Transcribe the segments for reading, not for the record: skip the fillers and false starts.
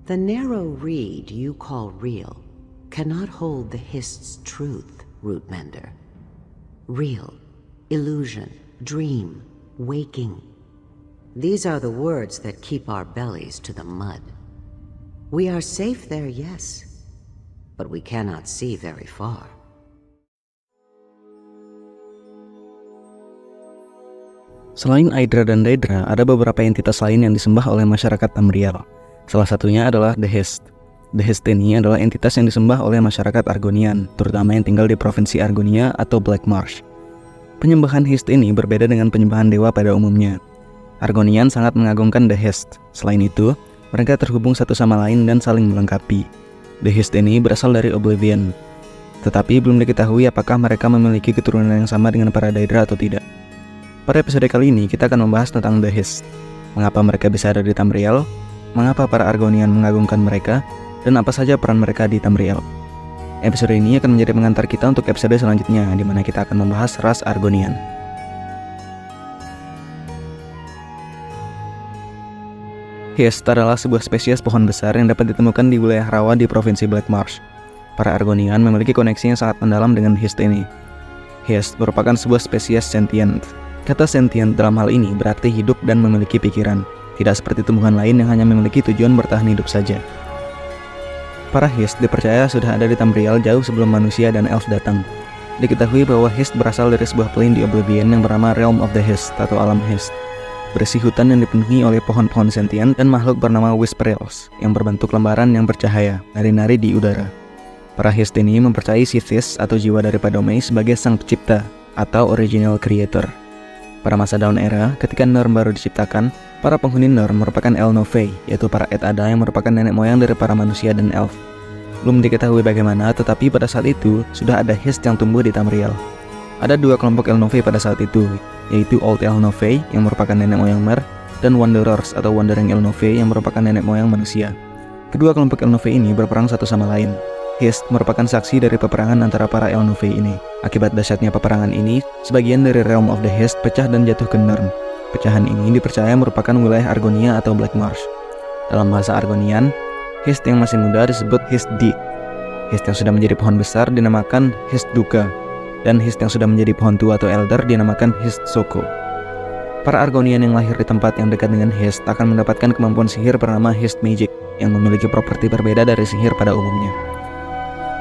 The narrow reed you call real cannot hold the Hist's truth, Rootmender. Real, illusion, dream, waking. These are the words that keep our bellies to the mud. We are safe there, yes, but we cannot see very far. Selain Aedra dan Daedra, ada beberapa entitas lain yang disembah oleh masyarakat Tamriel. Salah satunya adalah The Hist. The Hist ini adalah entitas yang disembah oleh masyarakat Argonian, terutama yang tinggal di provinsi Argonia atau Black Marsh. Penyembahan Hist ini berbeda dengan penyembahan dewa pada umumnya. Argonian sangat mengagungkan The Hist. Selain itu, mereka terhubung satu sama lain dan saling melengkapi. The Hist ini berasal dari Oblivion. Tetapi belum diketahui apakah mereka memiliki keturunan yang sama dengan para Daedra atau tidak. Pada episode kali ini, kita akan membahas tentang The Hist. Mengapa mereka bisa ada di Tamriel, mengapa para Argonian mengagungkan mereka, dan apa saja peran mereka di Tamriel. Episode ini akan menjadi pengantar kita untuk episode selanjutnya, di mana kita akan membahas ras Argonian. Hist adalah sebuah spesies pohon besar yang dapat ditemukan di wilayah rawa di provinsi Black Marsh. Para Argonian memiliki koneksi yang sangat mendalam dengan Hist ini. Hist merupakan sebuah spesies sentient. Kata sentient dalam hal ini berarti hidup dan memiliki pikiran, tidak seperti tumbuhan lain yang hanya memiliki tujuan bertahan hidup saja. Para Hist dipercaya sudah ada di Tamriel jauh sebelum manusia dan elf datang. Diketahui bahwa Hist berasal dari sebuah plane di Oblivion yang bernama Realm of the Hist atau alam Hist, berisi hutan yang dipenuhi oleh pohon-pohon sentient dan makhluk bernama Whisperels yang berbentuk lembaran yang bercahaya, nari-nari di udara. Para Hist ini mempercayai Sithis atau jiwa dari Padome sebagai sang pencipta atau original creator. Pada masa Dawn Era, ketika Nirn baru diciptakan, para penghuni Nirn merupakan Elnofey, yaitu para Et'ada yang merupakan nenek moyang dari para manusia dan elf. Belum diketahui bagaimana, tetapi pada saat itu sudah ada Hist yang tumbuh di Tamriel. Ada dua kelompok Elnofey pada saat itu, yaitu Old Elnofey yang merupakan nenek moyang Mer, dan Wanderers atau Wandering Elnofey yang merupakan nenek moyang manusia. Kedua kelompok Elnofey ini berperang satu sama lain. Hist merupakan saksi dari peperangan antara para Elnofey ini. Akibat dahsyatnya peperangan ini, sebagian dari Realm of the Hist pecah dan jatuh ke Nirn. Pecahan ini dipercaya merupakan wilayah Argonia atau Black Marsh. Dalam bahasa Argonian, Hist yang masih muda disebut Hist-di. Hist yang sudah menjadi pohon besar dinamakan Hist-duka, dan Hist yang sudah menjadi pohon tua atau elder dinamakan Hist-soko. Para Argonian yang lahir di tempat yang dekat dengan Hist akan mendapatkan kemampuan sihir bernama Hist Magic, yang memiliki properti berbeda dari sihir pada umumnya.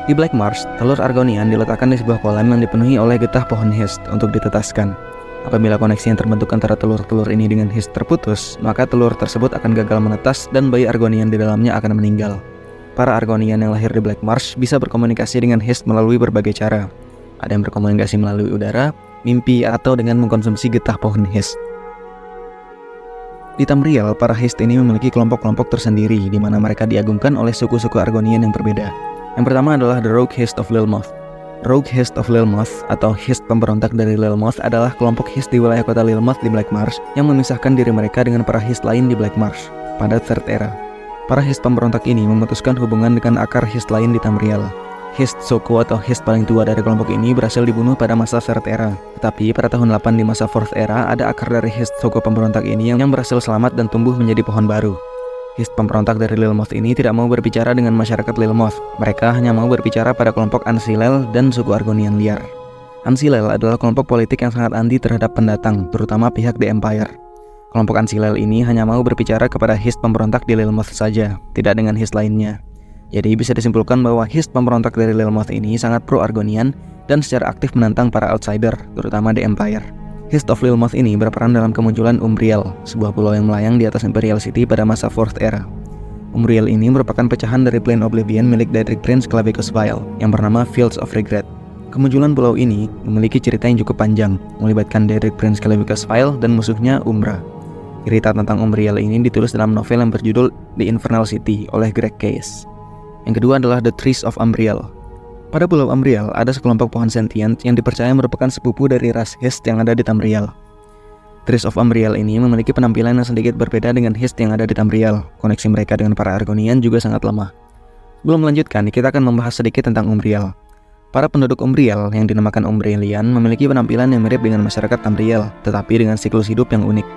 Di Black Marsh, telur Argonian diletakkan di sebuah kolam yang dipenuhi oleh getah pohon Hist untuk ditetaskan. Apabila koneksi yang terbentuk antara telur-telur ini dengan Hist terputus, maka telur tersebut akan gagal menetas dan bayi Argonian di dalamnya akan meninggal. Para Argonian yang lahir di Black Marsh bisa berkomunikasi dengan Hist melalui berbagai cara. Ada yang berkomunikasi melalui udara, mimpi, atau dengan mengkonsumsi getah pohon Hist. Di Tamriel, para Hist ini memiliki kelompok-kelompok tersendiri di mana mereka diagungkan oleh suku-suku Argonian yang berbeda. Yang pertama adalah The Rogue Hist of Lilmoth. Rogue Hist of Lilmoth atau Hist pemberontak dari Lilmoth adalah kelompok Hist di wilayah kota Lilmoth di Black Marsh yang memisahkan diri mereka dengan para Hist lain di Black Marsh pada Third Era. Para Hist pemberontak ini memutuskan hubungan dengan akar Hist lain di Tamriel. Hist-soko atau Hist paling tua dari kelompok ini berhasil dibunuh pada masa Third Era. Tetapi pada tahun 8 di masa Fourth Era ada akar dari Hist-soko pemberontak ini yang berhasil selamat dan tumbuh menjadi pohon baru. Hist pemberontak dari Lilmoth ini tidak mau berbicara dengan masyarakat Lilmoth. Mereka hanya mau berbicara pada kelompok Ansilel dan suku Argonian liar. Ansilel adalah kelompok politik yang sangat anti terhadap pendatang, terutama pihak The Empire. Kelompok Ansilel ini hanya mau berbicara kepada Hist pemberontak di Lilmoth saja, tidak dengan Hist lainnya. Jadi bisa disimpulkan bahwa Hist pemberontak dari Lilmoth ini sangat pro-Argonian dan secara aktif menantang para outsider, terutama The Empire. Hist of Lilmoth ini berperan dalam kemunculan Umbriel, sebuah pulau yang melayang di atas Imperial City pada masa Fourth Era. Umbriel ini merupakan pecahan dari Plane Oblivion milik Daedric Prince Clavicus Vile yang bernama Fields of Regret. Kemunculan pulau ini memiliki cerita yang cukup panjang, melibatkan Daedric Prince Clavicus Vile dan musuhnya Umbra. Cerita tentang Umbriel ini ditulis dalam novel yang berjudul The Infernal City oleh Greg Case. Yang kedua adalah The Trees of Umbriel. Pada Pulau Umbriel ada sekelompok pohon sentient yang dipercaya merupakan sepupu dari ras Hist yang ada di Tamriel. Trees of Umbriel ini memiliki penampilan yang sedikit berbeda dengan Hist yang ada di Tamriel. Koneksi mereka dengan para Argonian juga sangat lemah. Sebelum melanjutkan, kita akan membahas sedikit tentang Umbriel. Para penduduk Umbriel yang dinamakan Umbrielian memiliki penampilan yang mirip dengan masyarakat Tamriel, tetapi dengan siklus hidup yang unik.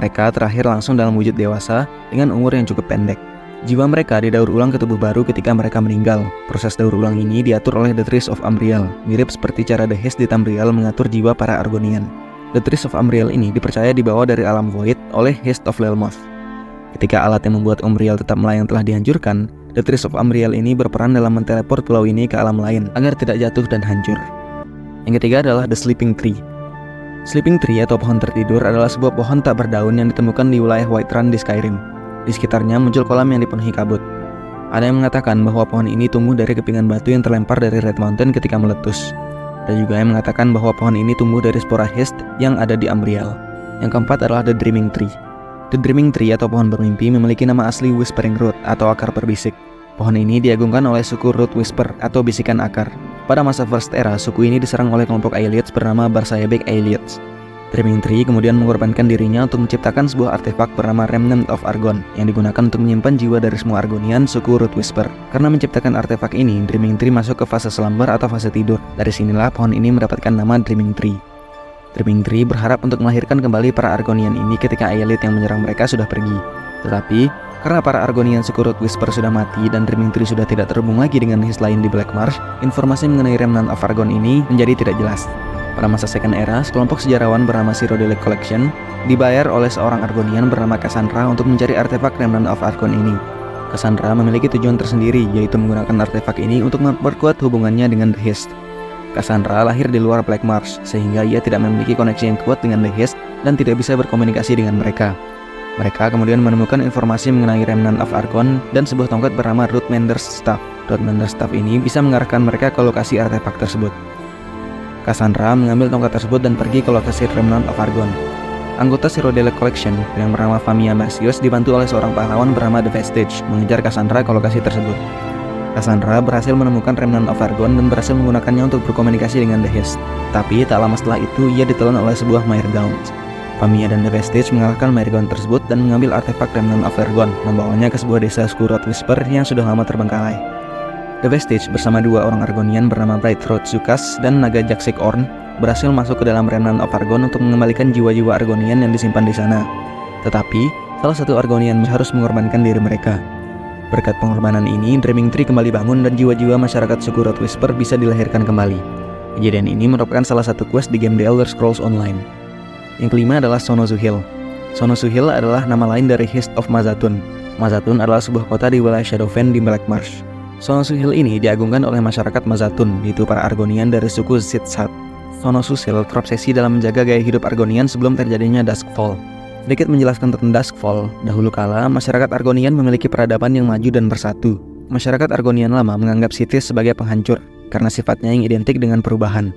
Mereka terakhir langsung dalam wujud dewasa dengan umur yang cukup pendek. Jiwa mereka didaur ulang ke tubuh baru ketika mereka meninggal. Proses daur ulang ini diatur oleh The Trees of Amriel, mirip seperti cara The Hist di Tamriel mengatur jiwa para Argonian. The Trees of Amriel ini dipercaya dibawa dari alam Void oleh Hist of Lelmoth. Ketika alat yang membuat Umbriel tetap melayang telah dihancurkan, The Trees of Amriel ini berperan dalam menteleport pulau ini ke alam lain agar tidak jatuh dan hancur. Yang ketiga adalah The Sleeping Tree. Sleeping Tree atau pohon tertidur adalah sebuah pohon tak berdaun yang ditemukan di wilayah Whiterun di Skyrim. Di sekitarnya muncul kolam yang dipenuhi kabut. Ada yang mengatakan bahwa pohon ini tumbuh dari kepingan batu yang terlempar dari Red Mountain ketika meletus. Ada juga yang mengatakan bahwa pohon ini tumbuh dari spora Hist yang ada di Amriel. Yang keempat adalah The Dreaming Tree. The Dreaming Tree atau pohon bermimpi memiliki nama asli Whispering Root atau akar berbisik. Pohon ini diagungkan oleh suku Root Whisper atau bisikan akar. Pada masa First Era, suku ini diserang oleh kelompok Ayleids bernama Barsaebek Ayleids. Dreaming Tree kemudian mengorbankan dirinya untuk menciptakan sebuah artefak bernama Remnant of Argon yang digunakan untuk menyimpan jiwa dari semua Argonian suku Root Whisper. Karena menciptakan artefak ini, Dreaming Tree masuk ke fase slumber atau fase tidur. Dari sinilah pohon ini mendapatkan nama Dreaming Tree. Dreaming Tree berharap untuk melahirkan kembali para Argonian ini ketika Ayelet yang menyerang mereka sudah pergi. Tetapi, karena para Argonian suku Root Whisper sudah mati dan Dreaming Tree sudah tidak terhubung lagi dengan Hist lain di Black Marsh, informasi mengenai Remnant of Argon ini menjadi tidak jelas. Pada masa Second Era, sekelompok sejarawan bernama Cyrodiilic Collection dibayar oleh seorang Argonian bernama Cassandra untuk mencari artefak Remnant of Argon ini. Cassandra memiliki tujuan tersendiri, yaitu menggunakan artefak ini untuk memperkuat hubungannya dengan The Hist. Cassandra lahir di luar Black Marsh, sehingga ia tidak memiliki koneksi yang kuat dengan The Hist dan tidak bisa berkomunikasi dengan mereka. Mereka kemudian menemukan informasi mengenai Remnant of Argon dan sebuah tongkat bernama Rootmender's Staff. Rootmender's Staff ini bisa mengarahkan mereka ke lokasi artefak tersebut. Cassandra mengambil tongkat tersebut dan pergi ke lokasi Remnant of Argon. Anggota Cyrodiilic Collection yang bernama Famia Marcius dibantu oleh seorang pahlawan bernama The Vestige mengejar Cassandra ke lokasi tersebut. Cassandra berhasil menemukan Remnant of Argon dan berhasil menggunakannya untuk berkomunikasi dengan The Hist. Tapi tak lama setelah itu ia ditelan oleh sebuah Myrgaunt. Famia dan The Vestige mengalahkan Myrgaunt tersebut dan mengambil artefak Remnant of Argon, membawanya ke sebuah desa suku Root Whisper yang sudah lama terbengkalai. The Vestige bersama dua orang Argonian bernama Brightroad Zukas dan Naga Jaksik Orn berhasil masuk ke dalam Remnant of Argon untuk mengembalikan jiwa-jiwa Argonian yang disimpan di sana. Tetapi, salah satu Argonian harus mengorbankan diri mereka. Berkat pengorbanan ini, Dreaming Tree kembali bangun dan jiwa-jiwa masyarakat suku Root Whisper bisa dilahirkan kembali. Kejadian ini merupakan salah satu quest di game The Elder Scrolls Online. Yang kelima adalah Sonozu Hill. Sonozu Hill adalah nama lain dari Hist of Mazatun. Mazatun adalah sebuah kota di wilayah Shadowfen di Black Marsh. Sonozu Hill ini diagungkan oleh masyarakat Mazatun, yaitu para Argonian dari suku Zitsat. Sonozu Hill terobsesi dalam menjaga gaya hidup Argonian sebelum terjadinya Duskfall. Sedikit menjelaskan tentang Duskfall, dahulu kala masyarakat Argonian memiliki peradaban yang maju dan bersatu. Masyarakat Argonian lama menganggap Sithis sebagai penghancur, karena sifatnya yang identik dengan perubahan.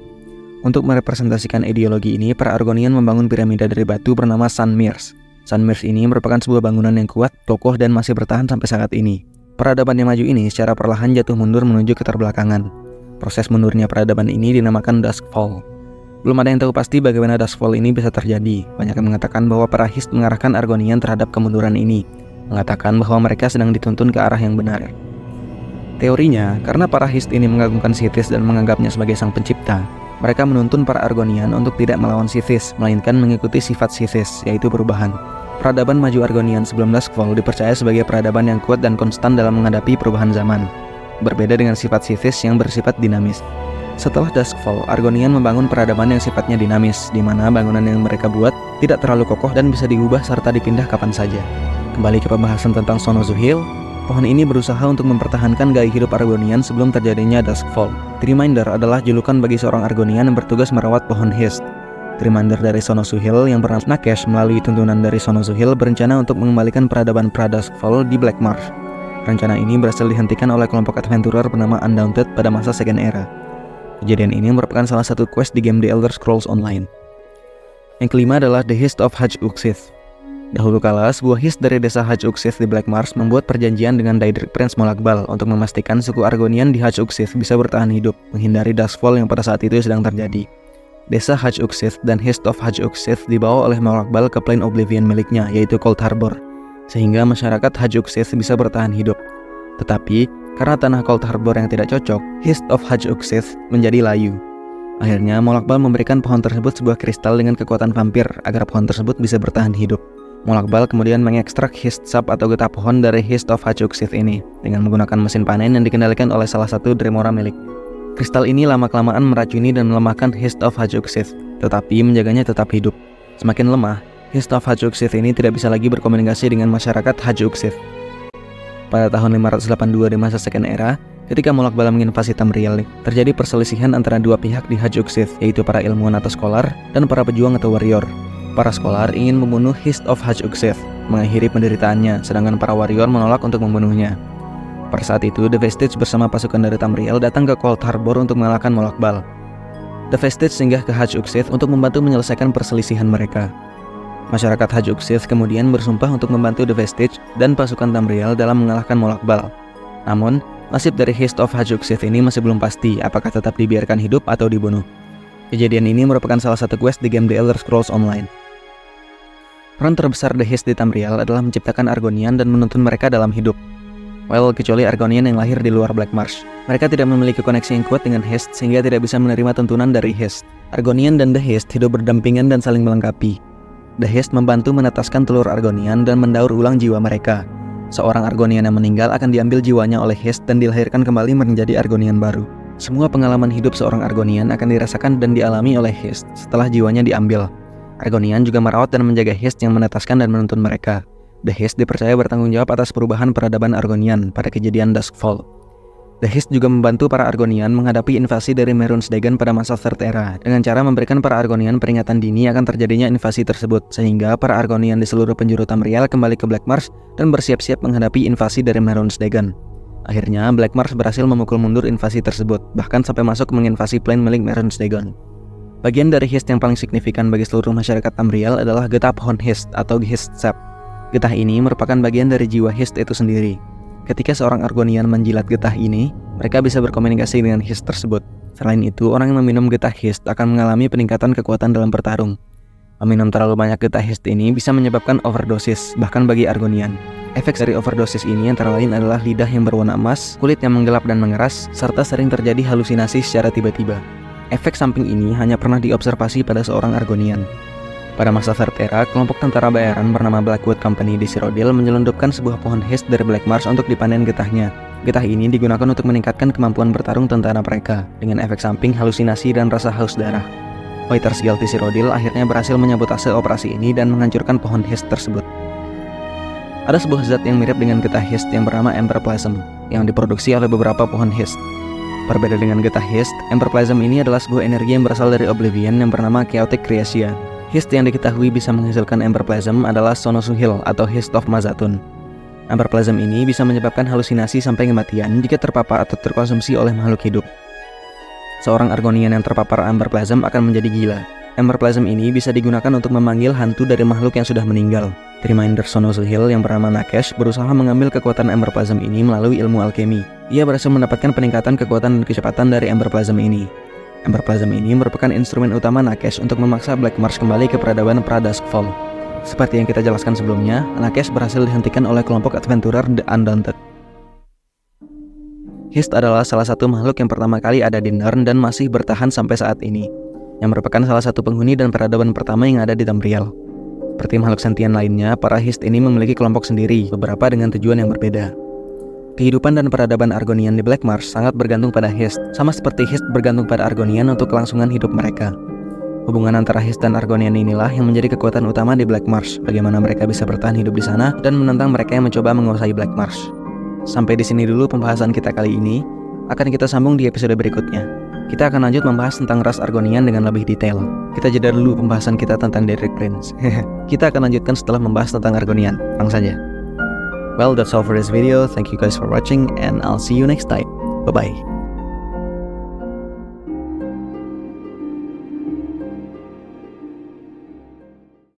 Untuk merepresentasikan ideologi ini, para Argonian membangun piramida dari batu bernama Sunmeers. Sunmeers ini merupakan sebuah bangunan yang kuat, kokoh, dan masih bertahan sampai saat ini. Peradaban yang maju ini secara perlahan jatuh mundur menuju keterbelakangan. Proses mundurnya peradaban ini dinamakan Duskfall. Belum ada yang tahu pasti bagaimana Duskfall ini bisa terjadi. Banyak yang mengatakan bahwa para Hist mengarahkan Argonian terhadap kemunduran ini, mengatakan bahwa mereka sedang dituntun ke arah yang benar. Teorinya, karena para Hist ini mengagungkan Sithis dan menganggapnya sebagai sang pencipta, mereka menuntun para Argonian untuk tidak melawan Sithis, melainkan mengikuti sifat Sithis, yaitu perubahan. Peradaban maju Argonian sebelum Duskfall dipercaya sebagai peradaban yang kuat dan konstan dalam menghadapi perubahan zaman, berbeda dengan sifat Sithis yang bersifat dinamis. Setelah Duskfall, Argonian membangun peradaban yang sifatnya dinamis, di mana bangunan yang mereka buat tidak terlalu kokoh dan bisa diubah serta dipindah kapan saja. Kembali ke pembahasan tentang Sonozu Hill, pohon ini berusaha untuk mempertahankan gaya hidup Argonian sebelum terjadinya Duskfall. Triminder adalah julukan bagi seorang Argonian yang bertugas merawat pohon Hist. Triminder dari Sonozu Hill yang bernama Nakesh melalui tuntunan dari Sonozu Hill berencana untuk mengembalikan peradaban pra-Duskfall di Black Marsh. Rencana ini berhasil dihentikan oleh kelompok adventurer bernama Undaunted pada masa Second Era. Kejadian ini merupakan salah satu quest di game The Elder Scrolls Online. Yang kelima adalah The Hist of Haj-Uxith. Dahulu kala, sebuah Hist dari desa Haj-Uxith di Black Marsh membuat perjanjian dengan Daedric Prince Molakbal untuk memastikan suku Argonian di Haj-Uxith bisa bertahan hidup, menghindari Duskfall yang pada saat itu sedang terjadi. Desa Haj-Uxith dan Hist of Haj-Uxith dibawa oleh Molakbal ke Plain Oblivion miliknya, yaitu Cold Harbor, sehingga masyarakat Haj-Uxith bisa bertahan hidup. Tetapi, karena tanah Cold Harbor yang tidak cocok, Hist of Haj-Uxith menjadi layu. Akhirnya, Molakbal memberikan pohon tersebut sebuah kristal dengan kekuatan vampir agar pohon tersebut bisa bertahan hidup. Molakbal kemudian mengekstrak hist sap atau getah pohon dari Hist of Hachuxith ini dengan menggunakan mesin panen yang dikendalikan oleh salah satu Dremora milik. Kristal ini lama-kelamaan meracuni dan melemahkan Hist of Hachuxith, tetapi menjaganya tetap hidup. Semakin lemah, Hist of Hachuxith ini tidak bisa lagi berkomunikasi dengan masyarakat Hachuxith. Pada tahun 582 di masa Second Era, ketika Molakbal menginvasi Tamriel, terjadi perselisihan antara dua pihak di Hachuxith, yaitu para ilmuwan atau scholar dan para pejuang atau warrior. Para scholar ingin membunuh Hist of Hachuxith, mengakhiri penderitaannya, sedangkan para warrior menolak untuk membunuhnya. Pada saat itu, The Vestige bersama pasukan dari Tamriel datang ke Cold Harbor untuk mengalahkan Molakbal. The Vestige singgah ke Hachuxith untuk membantu menyelesaikan perselisihan mereka. Masyarakat Hachuxith kemudian bersumpah untuk membantu The Vestige dan pasukan Tamriel dalam mengalahkan Molakbal. Namun, nasib dari Hist of Hachuxith ini masih belum pasti apakah tetap dibiarkan hidup atau dibunuh. Kejadian ini merupakan salah satu quest di game The Elder Scrolls Online. Peran terbesar The Hist di Tamriel adalah menciptakan Argonian dan menuntun mereka dalam hidup. Well, kecuali Argonian yang lahir di luar Black Marsh. Mereka tidak memiliki koneksi yang kuat dengan Hist sehingga tidak bisa menerima tuntunan dari Hist. Argonian dan The Hist hidup berdampingan dan saling melengkapi. The Hist membantu menetaskan telur Argonian dan mendaur ulang jiwa mereka. Seorang Argonian yang meninggal akan diambil jiwanya oleh Hist dan dilahirkan kembali menjadi Argonian baru. Semua pengalaman hidup seorang Argonian akan dirasakan dan dialami oleh Hist setelah jiwanya diambil. Argonian juga merawat dan menjaga Hist yang menetaskan dan menuntun mereka. The Hist dipercaya bertanggung jawab atas perubahan peradaban Argonian pada kejadian Duskfall. The Hist juga membantu para Argonian menghadapi invasi dari Mehrunes-Dagon pada masa Third Era dengan cara memberikan para Argonian peringatan dini akan terjadinya invasi tersebut, sehingga para Argonian di seluruh penjuru Tamriel kembali ke Black Marsh dan bersiap-siap menghadapi invasi dari Mehrunes-Dagon. Akhirnya, Black Marsh berhasil memukul mundur invasi tersebut, bahkan sampai masuk menginvasi plain milik Mehrunes-Dagon. Bagian dari Hist yang paling signifikan bagi seluruh masyarakat Tamriel adalah getah pohon Hist atau Hist Sap. Getah ini merupakan bagian dari jiwa Hist itu sendiri. Ketika seorang Argonian menjilat getah ini, mereka bisa berkomunikasi dengan Hist tersebut. Selain itu, orang yang meminum getah Hist akan mengalami peningkatan kekuatan dalam bertarung. Meminum terlalu banyak getah Hist ini bisa menyebabkan overdosis, bahkan bagi Argonian. Efek dari overdosis ini antara lain adalah lidah yang berwarna emas, kulit yang menggelap dan mengeras, serta sering terjadi halusinasi secara tiba-tiba. Efek samping ini hanya pernah diobservasi pada seorang Argonian. Pada masa Third Era, kelompok tentara bayaran bernama Blackwood Company di Cyrodiil menyelundupkan sebuah pohon Hist dari Black Marsh untuk dipanen getahnya. Getah ini digunakan untuk meningkatkan kemampuan bertarung tentara mereka, dengan efek samping halusinasi dan rasa haus darah. Fighters Guild di Cyrodiil akhirnya berhasil menyabotase operasi ini dan menghancurkan pohon Hist tersebut. Ada sebuah zat yang mirip dengan getah Hist yang bernama Emberplasm, yang diproduksi oleh beberapa pohon Hist. Berbeda dengan getah Hist, Emberplasm ini adalah sebuah energi yang berasal dari Oblivion yang bernama Chaotic Creatia. Hist yang diketahui bisa menghasilkan Emberplasm adalah Sonosuhil atau Hist of Mazatun. Emberplasm ini bisa menyebabkan halusinasi sampai kematian jika terpapar atau terkonsumsi oleh makhluk hidup. Seorang Argonian yang terpapar Emberplasm akan menjadi gila. Emberplasm ini bisa digunakan untuk memanggil hantu dari makhluk yang sudah meninggal. Reminder Sonosuhil yang bernama Nakesh berusaha mengambil kekuatan Emberplasm ini melalui ilmu alkemi. Ia berhasil mendapatkan peningkatan kekuatan dan kecepatan dari Emberplasm ini. Emberplasm ini merupakan instrumen utama Nakesh untuk memaksa Black Marsh kembali ke peradaban pra-Duskfall. Seperti yang kita jelaskan sebelumnya, Nakesh berhasil dihentikan oleh kelompok adventurer The Undaunted. Hist adalah salah satu makhluk yang pertama kali ada di Nirn dan masih bertahan sampai saat ini, yang merupakan salah satu penghuni dan peradaban pertama yang ada di Tamriel. Seperti makhluk sentien lainnya, para Hist ini memiliki kelompok sendiri, beberapa dengan tujuan yang berbeda. Kehidupan dan peradaban Argonian di Black Marsh sangat bergantung pada Hist, sama seperti Hist bergantung pada Argonian untuk kelangsungan hidup mereka. Hubungan antara Hist dan Argonian inilah yang menjadi kekuatan utama di Black Marsh, bagaimana mereka bisa bertahan hidup di sana dan menentang mereka yang mencoba menguasai Black Marsh. Sampai di sini dulu pembahasan kita kali ini, akan kita sambung di episode berikutnya. Kita akan lanjut membahas tentang ras Argonian dengan lebih detail. Kita jeda dulu pembahasan kita tentang Daedric Prince. Kita akan lanjutkan setelah membahas tentang Argonian. Langsung saja. Well, that's all for this video. Thank you guys for watching and I'll see you next time. Bye-bye.